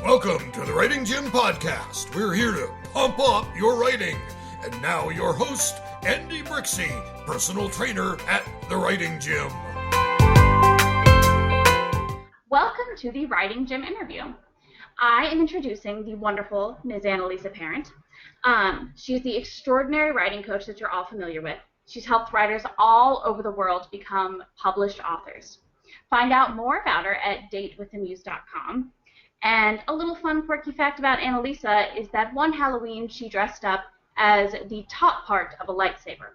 Welcome to the Writing Gym Podcast. We're here to pump up your writing. And now your host, Andy Brixey, personal trainer at the Writing Gym. Welcome to the Writing Gym interview. I am introducing the wonderful Ms. Annalisa Parent. She's the extraordinary writing coach that you're all familiar with. She's helped writers all over the world become published authors. Find out more about her at datewiththemuse.com. And a little fun quirky fact about Annalisa is that one Halloween she dressed up as the top part of a lightsaber.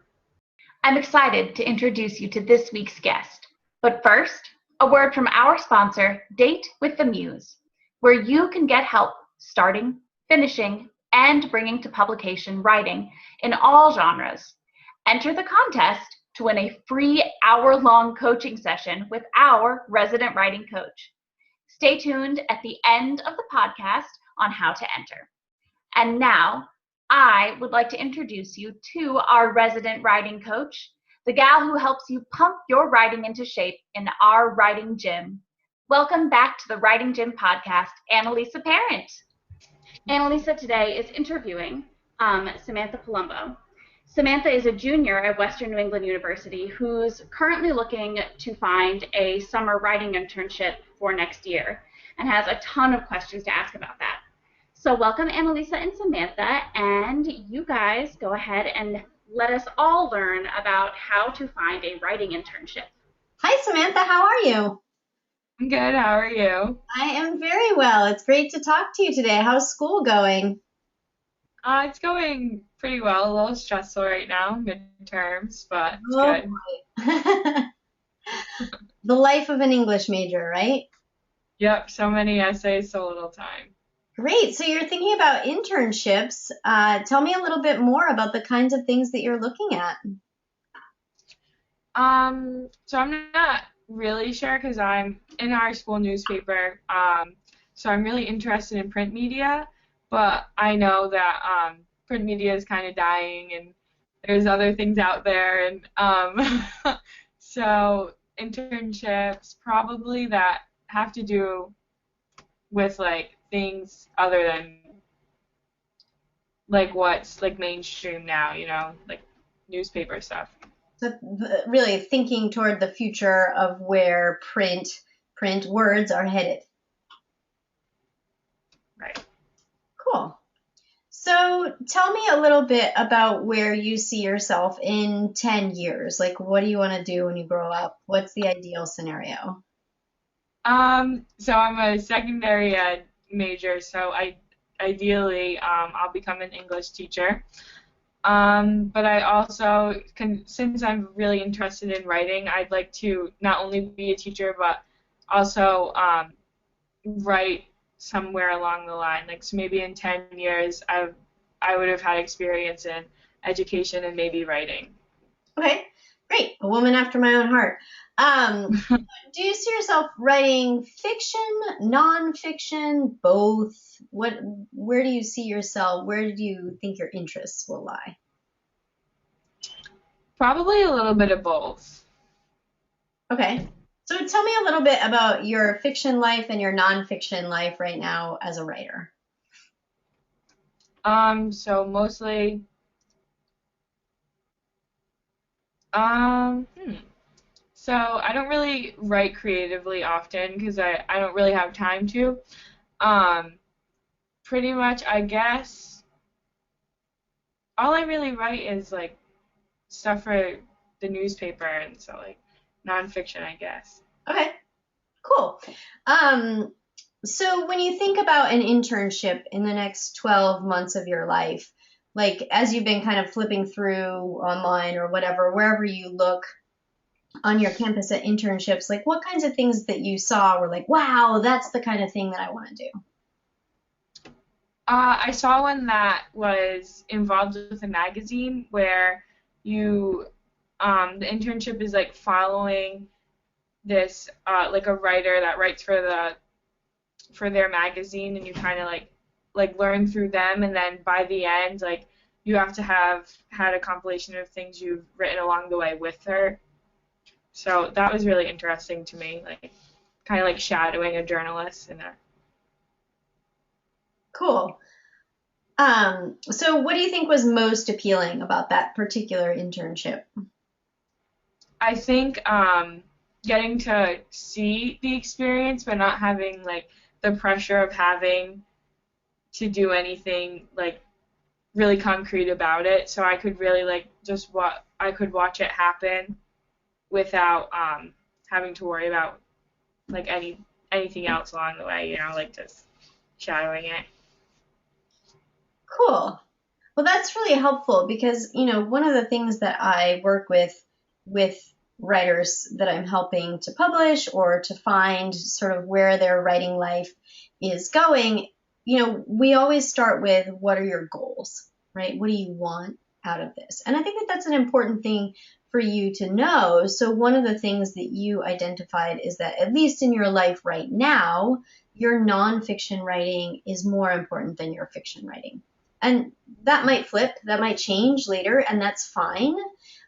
I'm excited to introduce you to this week's guest. But first, a word from our sponsor, Date with the Muse, where you can get help starting, finishing, and bringing to publication writing in all genres. Enter the contest to win a free hour-long coaching session with our resident writing coach. Stay tuned at the end of the podcast on how to enter. And now, I would like to introduce you to our resident writing coach, the gal who helps you pump your writing into shape in our writing gym. Welcome back to the Writing Gym Podcast, Annalisa Parent. Annalisa today is interviewing Samantha Palumbo. Samantha is a junior at Western New England University who's currently looking to find a summer writing internship for next year and has a ton of questions to ask about that. So welcome Annalisa and Samantha, and you guys go ahead and let us all learn about how to find a writing internship. Hi Samantha, how are you? I'm good, how are you? I am very well. It's great to talk to you today. How's school going? It's going pretty well, a little stressful right now, midterms, but it's good. The life of an English major, right? Yep, so many essays, so little time. Great. So you're thinking about internships. Tell me a little bit more about the kinds of things that you're looking at. So I'm not really sure because I'm in our school newspaper, so I'm really interested in print media, but I know that print media is kind of dying and there's other things out there, and so internships probably that have to do with like things other than like what's like mainstream now, you know, like newspaper stuff. So really thinking toward the future of where print words are headed. Right. Cool. So tell me a little bit about where you see yourself in 10 years. Like, what do you want to do when you grow up? What's the ideal scenario? So I'm a secondary ed major, so ideally I'll become an English teacher. But I also, since I'm really interested in writing, I'd like to not only be a teacher, but also write somewhere along the line. Like, so maybe in 10 years, I would have had experience in education and maybe writing. Okay, great. A woman after my own heart. Do you see yourself writing fiction, nonfiction, both? Where do you see yourself? Where do you think your interests will lie? Probably a little bit of both. Okay. So tell me a little bit about your fiction life and your nonfiction life right now as a writer. So mostly, So I don't really write creatively often because I don't really have time to. Pretty much, I guess, all I really write is like stuff for the newspaper, and so like nonfiction, I guess. Okay, cool. So when you think about an internship in the next 12 months of your life, like as you've been kind of flipping through online or whatever, wherever you look on your campus at internships, like what kinds of things that you saw were like, wow, that's the kind of thing that I want to do? I saw one that was involved with a magazine where you, the internship is like following this, like a writer that writes for their magazine, and you kind of like learn through them, and then by the end, like you have to have had a compilation of things you've written along the way with her. So that was really interesting to me, like kind of like shadowing a journalist in a Cool. So what do you think was most appealing about that particular internship? I think getting to see the experience, but not having like the pressure of having to do anything like really concrete about it. So I could really like just I could watch it happen without having to worry about like anything else along the way, like just shadowing it. Cool. Well, that's really helpful because, one of the things that I work with writers that I'm helping to publish or to find sort of where their writing life is going, we always start with what are your goals, right? What do you want out of this? And I think that that's an important thing for you to know. So one of the things that you identified is that at least in your life right now, your nonfiction writing is more important than your fiction writing. And that might flip, that might change later, and that's fine.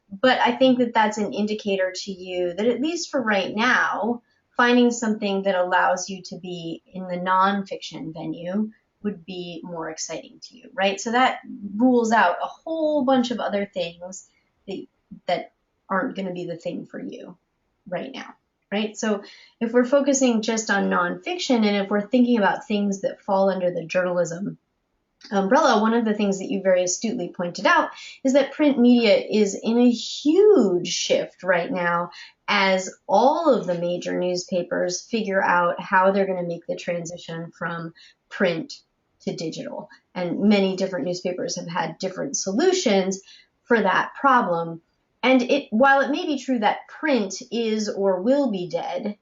But I think that that's an indicator to you that at least for right now, finding something that allows you to be in the nonfiction venue would be more exciting to you, right? So that rules out a whole bunch of other things that aren't going to be the thing for you right now, right? So if we're focusing just on nonfiction and if we're thinking about things that fall under the journalism umbrella, one of the things that you very astutely pointed out is that print media is in a huge shift right now as all of the major newspapers figure out how they're going to make the transition from print to digital. And many different newspapers have had different solutions for that problem. And while it may be true that print is or will be dead,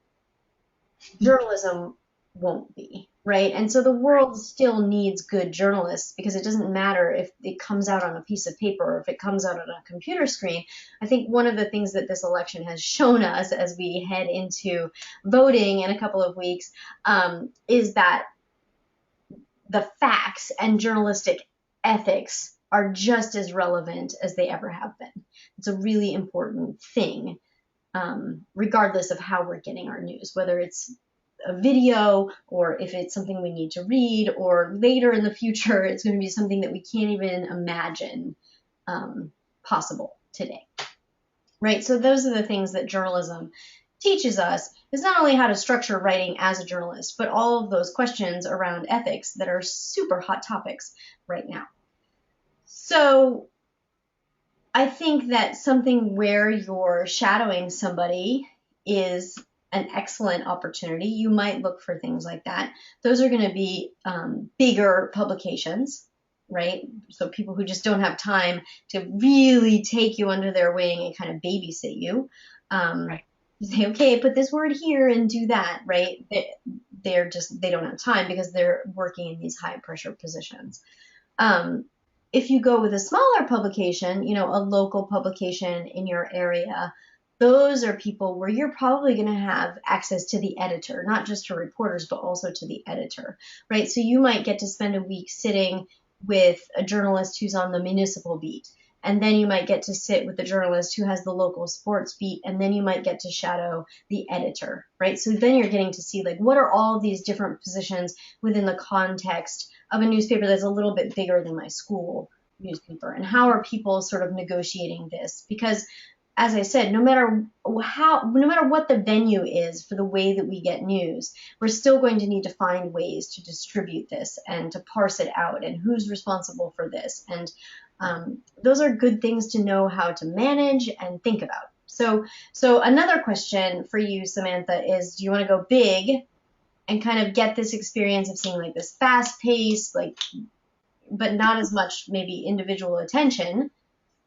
journalism won't be, right? And so the world still needs good journalists because it doesn't matter if it comes out on a piece of paper or if it comes out on a computer screen. I think one of the things that this election has shown us as we head into voting in a couple of weeks is that the facts and journalistic ethics are just as relevant as they ever have been. It's a really important thing, regardless of how we're getting our news, whether it's a video or if it's something we need to read or later in the future it's going to be something that we can't even imagine possible today, right? So those are the things that journalism teaches us, is not only how to structure writing as a journalist, but all of those questions around ethics that are super hot topics right now. So I think that something where you're shadowing somebody is an excellent opportunity. You might look for things like that. Those are going to be bigger publications, right? So people who just don't have time to really take you under their wing and kind of babysit you. Right. Say, okay, put this word here and do that, right? They don't have time because they're working in these high pressure positions. If you go with a smaller publication, a local publication in your area, those are people where you're probably going to have access to the editor, not just to reporters, but also to the editor, right? So you might get to spend a week sitting with a journalist who's on the municipal beat, and then you might get to sit with the journalist who has the local sports beat, and then you might get to shadow the editor, right? So then you're getting to see, like, what are all of these different positions within the context of a newspaper that's a little bit bigger than my school newspaper, and how are people sort of negotiating this? Because as I said, no matter what the venue is for the way that we get news, we're still going to need to find ways to distribute this and to parse it out and who's responsible for this. And those are good things to know how to manage and think about. So another question for you, Samantha, is do you want to go big and kind of get this experience of seeing like this fast pace, but not as much maybe individual attention?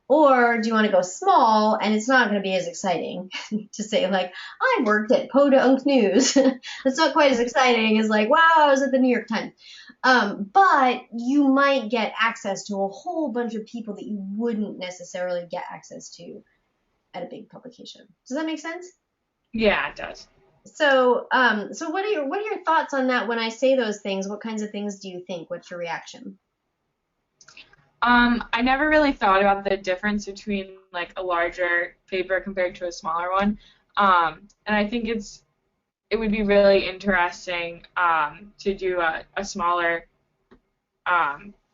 Or do you want to go small and it's not going to be as exciting to say, like, I worked at Podunk News. It's not quite as exciting as like, wow, I was at the New York Times. But you might get access to a whole bunch of people that you wouldn't necessarily get access to at a big publication. Does that make sense? Yeah, it does. So what are your thoughts on that when I say those things? What kinds of things do you think? What's your reaction? I never really thought about the difference between like a larger paper compared to a smaller one. And I think it would be really interesting to do a smaller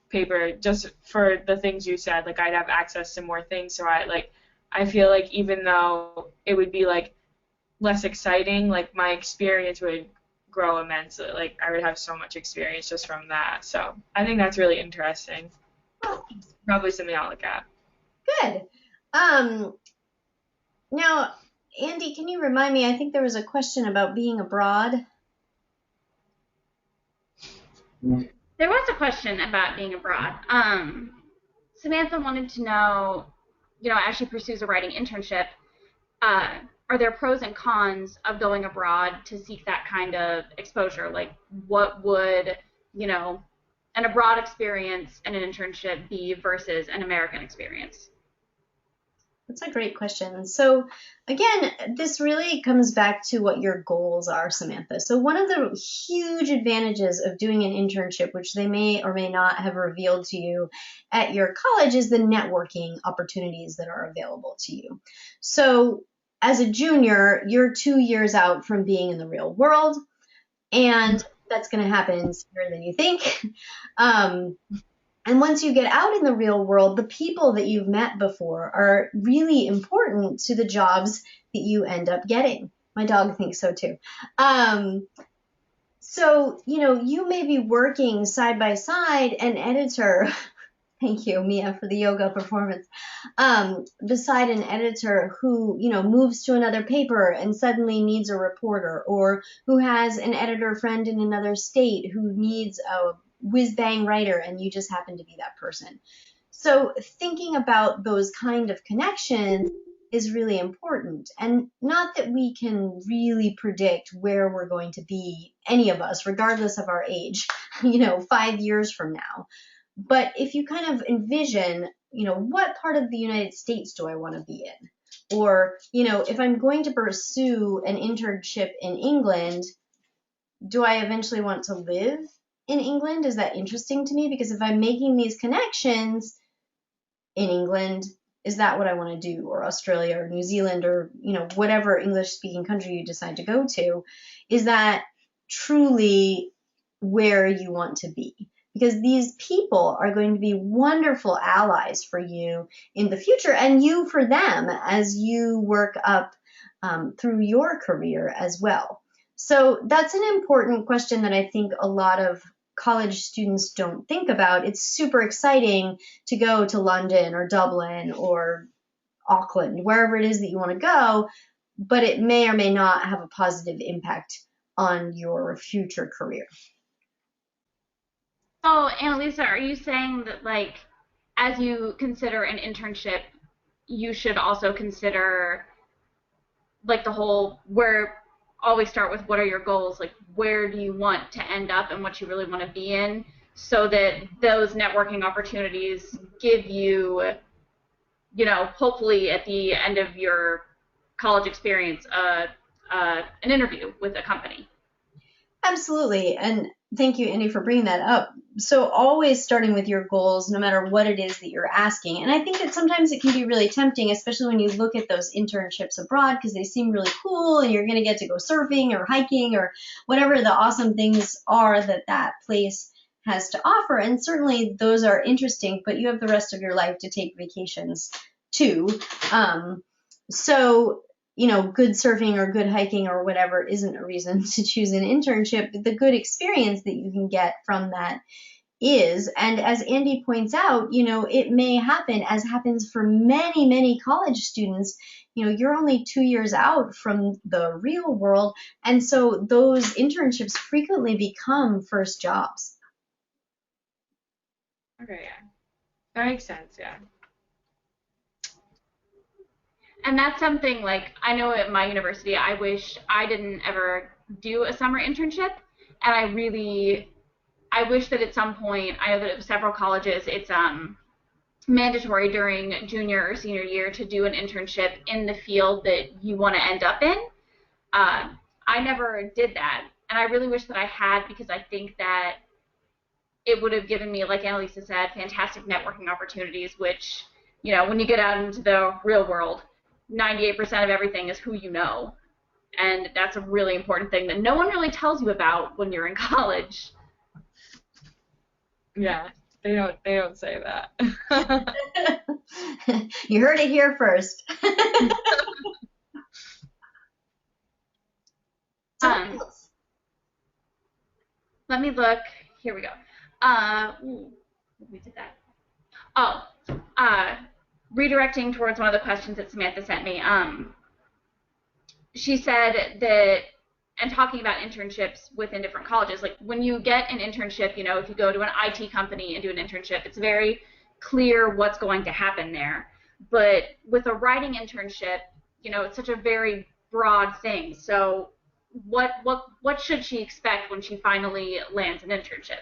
paper just for the things you said. Like I'd have access to more things, so I feel like even though it would be like less exciting, like my experience would grow immensely. Like I would have so much experience just from that. So I think that's really interesting. Probably something I'll look at. Good. Now, Andy, can you remind me? I think there was a question about being abroad. There was a question about being abroad. Samantha wanted to know, as she pursues a writing internship, are there pros and cons of going abroad to seek that kind of exposure? Like, what would, an abroad experience and an internship be versus an American experience? That's a great question. So again, this really comes back to what your goals are, Samantha. So one of the huge advantages of doing an internship, which they may or may not have revealed to you at your college, is the networking opportunities that are available to you. So as a junior, you're 2 years out from being in the real world, and that's going to happen sooner than you think. And once you get out in the real world, the people that you've met before are really important to the jobs that you end up getting. My dog thinks so too. So, you may be working side by side an editor. Thank you, Mia, for the yoga performance. Beside an editor who, moves to another paper and suddenly needs a reporter, or who has an editor friend in another state who needs a whiz-bang writer, and you just happen to be that person. So thinking about those kind of connections is really important. And not that we can really predict where we're going to be, any of us, regardless of our age, 5 years from now. But if you kind of envision, what part of the United States do I want to be in? Or, if I'm going to pursue an internship in England, do I eventually want to live in England? Is that interesting to me? Because if I'm making these connections in England, is that what I want to do? Or Australia or New Zealand or, whatever English-speaking country you decide to go to, is that truly where you want to be? Because these people are going to be wonderful allies for you in the future, and you for them as you work up through your career as well. So that's an important question that I think a lot of college students don't think about. It's super exciting to go to London or Dublin or Auckland, wherever it is that you want to go, but it may or may not have a positive impact on your future career. So, Annalisa, are you saying that, as you consider an internship, you should also consider, the whole, always start with what are your goals, where do you want to end up and what you really want to be in, so that those networking opportunities give you, hopefully at the end of your college experience, an interview with a company? Absolutely. And thank you, Andy, for bringing that up. So always starting with your goals, no matter what it is that you're asking. And I think that sometimes it can be really tempting, especially when you look at those internships abroad, because they seem really cool and you're going to get to go surfing or hiking or whatever the awesome things are that place has to offer. And certainly those are interesting, but you have the rest of your life to take vacations too. So good surfing or good hiking or whatever isn't a reason to choose an internship. The good experience that you can get from that is, and as Andy points out, it may happen, as happens for many, many college students, you're only 2 years out from the real world, and so those internships frequently become first jobs. Okay, yeah. That makes sense, yeah. And that's something, I know at my university, I wish I didn't ever do a summer internship, and I wish that at some point, I know that at several colleges, it's mandatory during junior or senior year to do an internship in the field that you want to end up in. I never did that, and I really wish that I had, because I think that it would have given me, like Annalisa said, fantastic networking opportunities, which, when you get out into the real world, 98% of everything is who you know, and that's a really important thing that no one really tells you about when you're in college. Yeah, they don't say that. You heard it here first. So what Um, else? let me look. Here we go. We did that. Oh, uh, redirecting towards one of the questions that Samantha sent me. She said that, and talking about internships within different colleges, like when you get an internship, you know, if you go to an IT company and do an internship, it's very clear what's going to happen there. But with a writing internship, you know, it's such a very broad thing. So what should she expect when she finally lands an internship?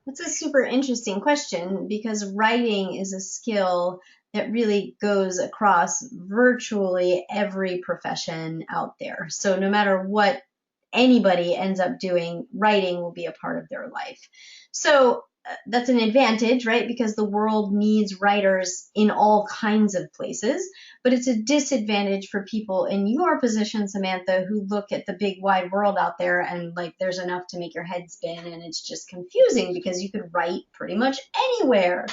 That's a super interesting question because writing is a skill that really goes across virtually every profession out there. So no matter what anybody ends up doing, writing will be a part of their life. So that's an advantage, right? Because the world needs writers in all kinds of places, but it's a disadvantage for people in your position, Samantha, who look at the big wide world out there and like there's enough to make your head spin and it's just confusing because you could write pretty much anywhere.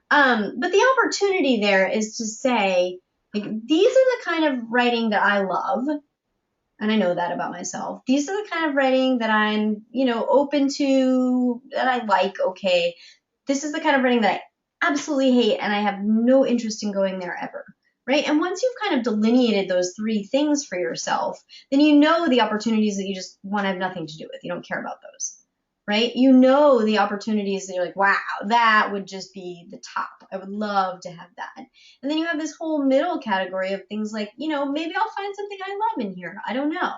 But the opportunity there is to say, like, these are the kind of writing that I love, and I know that about myself. These are the kind of writing that I'm, open to, that I like. Okay, this is the kind of writing that I absolutely hate, and I have no interest in going there ever. Right? And once you've kind of delineated those three things for yourself, then you know the opportunities that you just want to have nothing to do with. You don't care about those. Right? You know the opportunities that you're like, wow, that would just be the top. I would love to have that. And then you have this whole middle category of things like, maybe I'll find something I love in here. I don't know.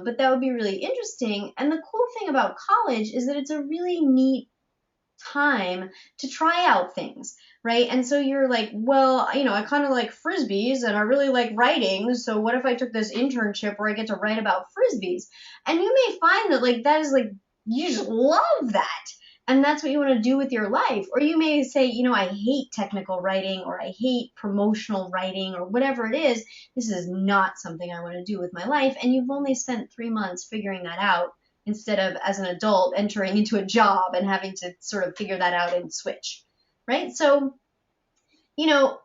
But that would be really interesting. And the cool thing about college is that it's a really neat time to try out things, right? And so you're like, well, I kind of like frisbees and I really like writing. So what if I took this internship where I get to write about frisbees? And you may find that like that is like, you just love that. And that's what you want to do with your life. Or you may say, I hate technical writing or I hate promotional writing or whatever it is. This is not something I want to do with my life. And you've only spent 3 months figuring that out instead of as an adult entering into a job and having to sort of figure that out and switch, right? So,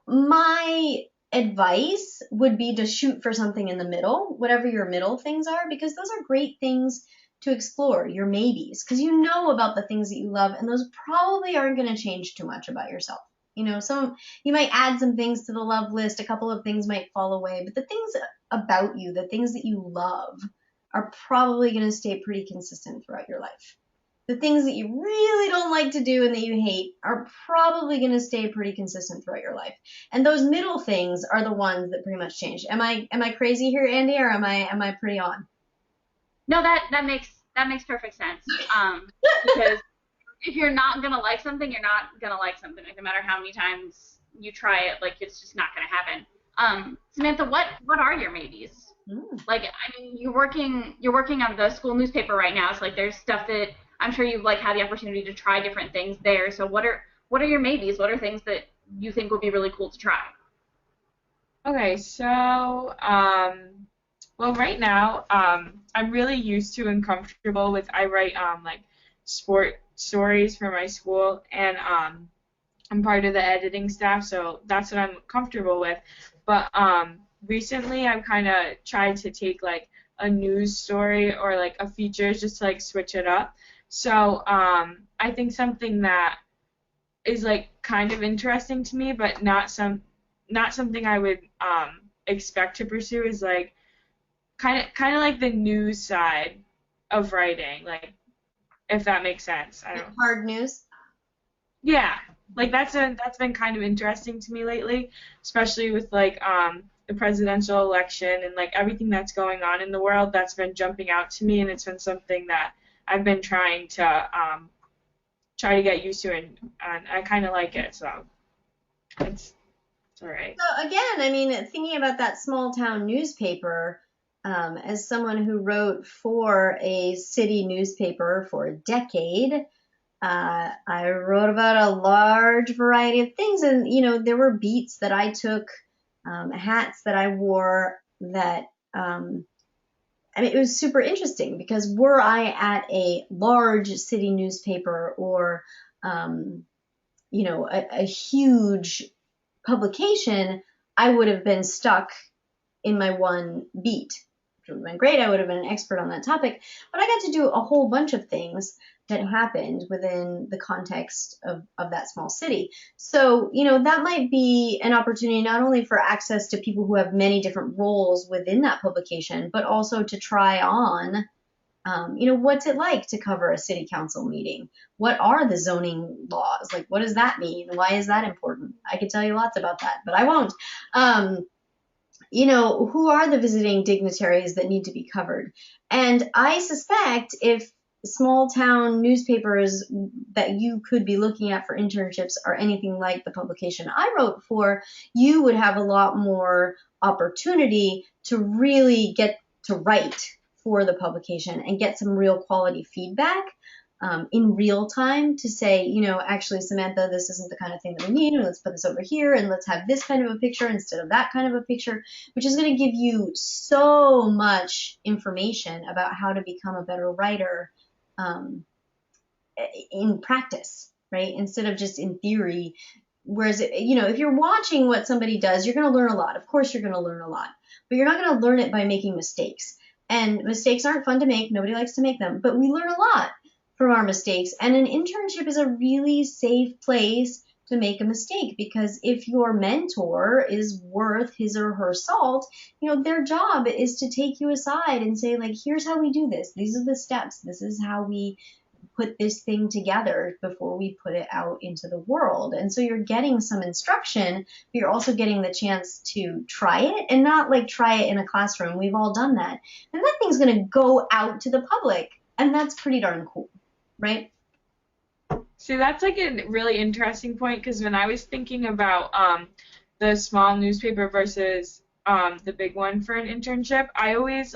my advice would be to shoot for something in the middle, whatever your middle things are, because those are great things to explore, your maybes, because you know about the things that you love, and those probably aren't going to change too much about yourself. Some you might add some things to the love list, a couple of things might fall away, but the things about you, the things that you love, are probably going to stay pretty consistent throughout your life. The things that you really don't like to do and that you hate are probably going to stay pretty consistent throughout your life. And those middle things are the ones that pretty much change. Am I crazy here, Andy, or am I pretty on? No, that makes perfect sense. Because if you're not gonna like something, you're not gonna like something. Like no matter how many times you try it, like it's just not gonna happen. Samantha, what are your maybes? Like, I mean, you're working on the school newspaper right now. So like, there's stuff that I'm sure you've like had the opportunity to try different things there. So what are your maybes? What are things that you think would be really cool to try? Okay, so well, right now, I'm really used to and comfortable with. I write like sport stories for my school, and I'm part of the editing staff, so that's what I'm comfortable with. But recently, I've kind of tried to take like a news story or like a feature just to like switch it up. So I think something that is like kind of interesting to me, but not something I would expect to pursue is like kind of like the news side of writing, like if that makes sense. I don't. Hard news. Yeah, like that's been kind of interesting to me lately, especially with like the presidential election and like everything that's going on in the world. That's been jumping out to me, and it's been something that I've been trying to get used to, and I kind of like it, so it's all right. So again, I mean, thinking about that small town newspaper, as someone who wrote for a city newspaper for a decade, I wrote about a large variety of things, and there were beats that I took, hats that I wore that I mean, it was super interesting because were I at a large city newspaper or, a huge publication, I would have been stuck in my one beat. It would have been great. I would have been an expert on that topic. But I got to do a whole bunch of things that happened within the context of that small city. So, that might be an opportunity not only for access to people who have many different roles within that publication, but also to try on, what's it like to cover a city council meeting? What are the zoning laws? Like, what does that mean? Why is that important? I could tell you lots about that, but I won't. Who are the visiting dignitaries that need to be covered? And I suspect if small town newspapers that you could be looking at for internships are anything like the publication I wrote for, you would have a lot more opportunity to really get to write for the publication and get some real quality feedback in real time to say, actually, Samantha, this isn't the kind of thing that we need, and let's put this over here, and let's have this kind of a picture instead of that kind of a picture, which is going to give you so much information about how to become a better writer in practice, right? Instead of just in theory. Whereas, if you're watching what somebody does, you're going to learn a lot. Of course, you're going to learn a lot, but you're not going to learn it by making mistakes. And mistakes aren't fun to make. Nobody likes to make them, but we learn a lot from our mistakes. And an internship is a really safe place to make a mistake, because if your mentor is worth his or her salt, their job is to take you aside and say, like, here's how we do this. These are the steps. This is how we put this thing together before we put it out into the world. And so you're getting some instruction, but you're also getting the chance to try it, and not like try it in a classroom. We've all done that. And that thing's going to go out to the public, and that's pretty darn cool, right? See, that's like a really interesting point, because when I was thinking about the small newspaper versus the big one for an internship, I always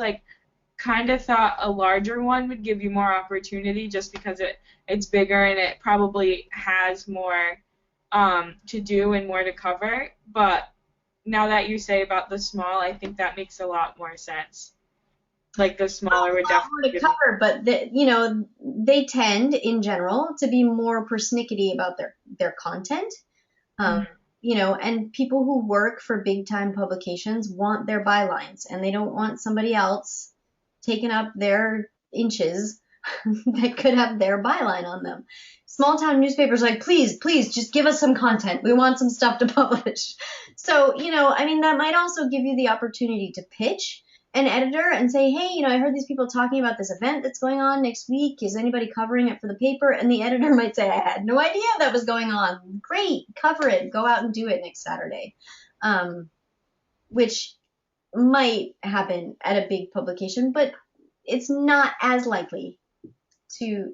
kind of thought a larger one would give you more opportunity, just because it's bigger and it probably has more to do and more to cover. But now that you say about the small, I think that makes a lot more sense. Like, the smaller would definitely to cover, but they tend in general to be more persnickety about their content. And people who work for big time publications want their bylines, and they don't want somebody else taking up their inches that could have their byline on them. Small town newspapers are like, please, just give us some content. We want some stuff to publish. So, that might also give you the opportunity to pitch an editor and say, hey, I heard these people talking about this event that's going on next week. Is anybody covering it for the paper? And the editor might say, I had no idea that was going on. Great, cover it. Go out and do it next Saturday. Which might happen at a big publication, but it's not as likely to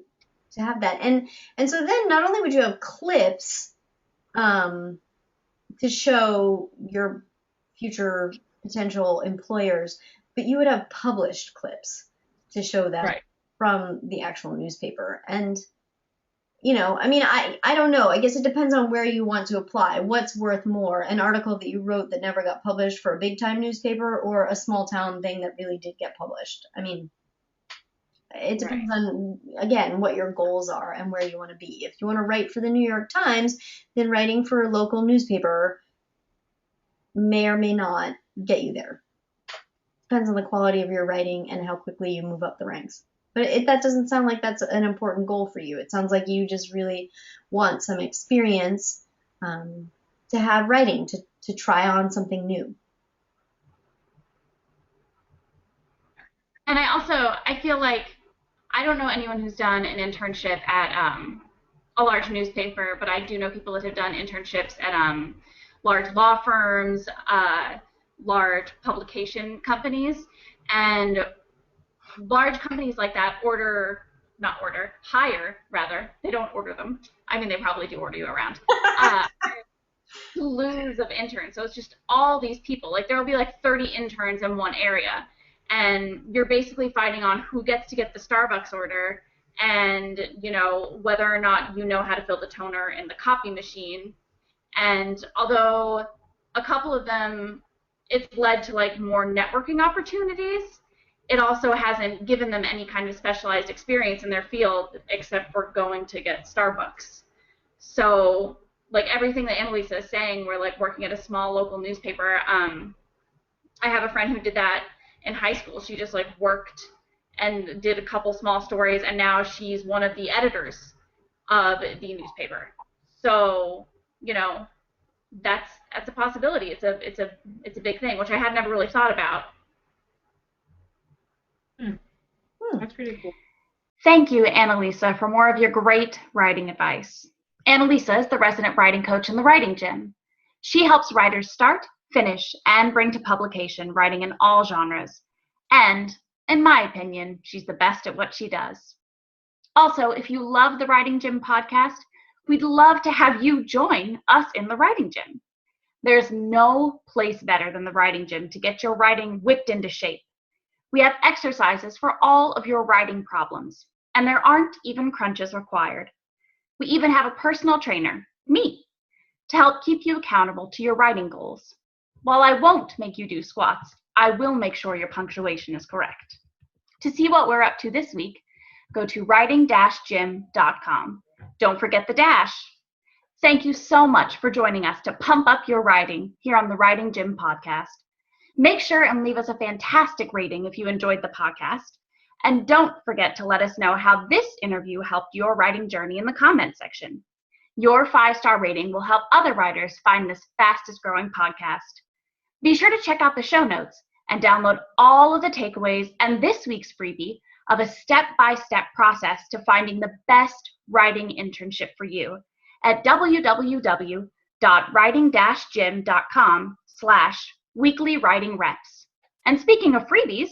have that. And so then not only would you have clips to show your future potential employers, but you would have published clips to show them from the actual newspaper. And I don't know. I guess it depends on where you want to apply. What's worth more, an article that you wrote that never got published for a big time newspaper, or a small town thing that really did get published? It depends on, again, what your goals are and where you want to be. If you want to write for the New York Times, then writing for a local newspaper may or may not get you there. Depends on the quality of your writing and how quickly you move up the ranks. But that doesn't sound like that's an important goal for you. It sounds like you just really want some experience to have writing, to try on something new. And I feel like I don't know anyone who's done an internship at a large newspaper, but I do know people that have done internships at large law firms, large publication companies, and large companies like that hire, rather. They don't order them. I mean, they probably do order you around. Slews of interns. So it's just all these people. Like, there will be 30 interns in one area, and you're basically fighting on who gets to get the Starbucks order, and, whether or not you know how to fill the toner in the copy machine. And although a couple of them, it's led to more networking opportunities, it also hasn't given them any kind of specialized experience in their field except for going to get Starbucks. So, like, everything that Annalisa is saying, we're, like, working at a small local newspaper. I have a friend who did that in high school. She just, like, worked and did a couple small stories, and now she's one of the editors of the newspaper. So, you know, that's a possibility. It's a big thing, which I had never really thought about. That's pretty cool. Thank you, Annalisa, for more of your great writing advice. Annalisa is the resident writing coach in the Writing Gym. She helps writers start, finish, and bring to publication writing in all genres. And, in my opinion, she's the best at what she does. Also, if you love the Writing Gym podcast, we'd love to have you join us in the Writing Gym. There's no place better than the Writing Gym to get your writing whipped into shape. We have exercises for all of your writing problems, and there aren't even crunches required. We even have a personal trainer, me, to help keep you accountable to your writing goals. While I won't make you do squats, I will make sure your punctuation is correct. To see what we're up to this week, go to writing-gym.com. Don't forget the dash. Thank you so much for joining us to pump up your writing here on the Writing Gym podcast. Make sure and leave us a fantastic rating if you enjoyed the podcast. And don't forget to let us know how this interview helped your writing journey in the comments section. Your 5-star rating will help other writers find this fastest growing podcast. Be sure to check out the show notes and download all of the takeaways and this week's freebie of a step-by-step process to finding the best writing internship for you at www.writing-gym.com/weekly writing reps. And speaking of freebies,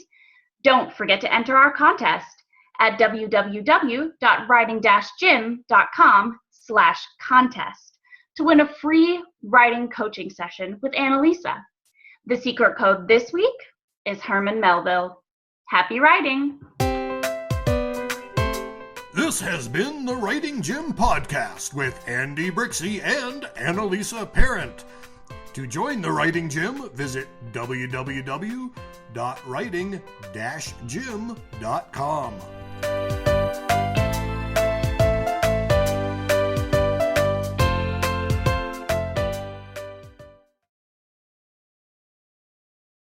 don't forget to enter our contest at www.writing-gym.com/contest to win a free writing coaching session with Annalisa. The secret code this week is Herman Melville. Happy writing! This has been the Writing Gym Podcast with Andy Brixey and Annalisa Parent. To join the Writing Gym, visit www.writing-gym.com.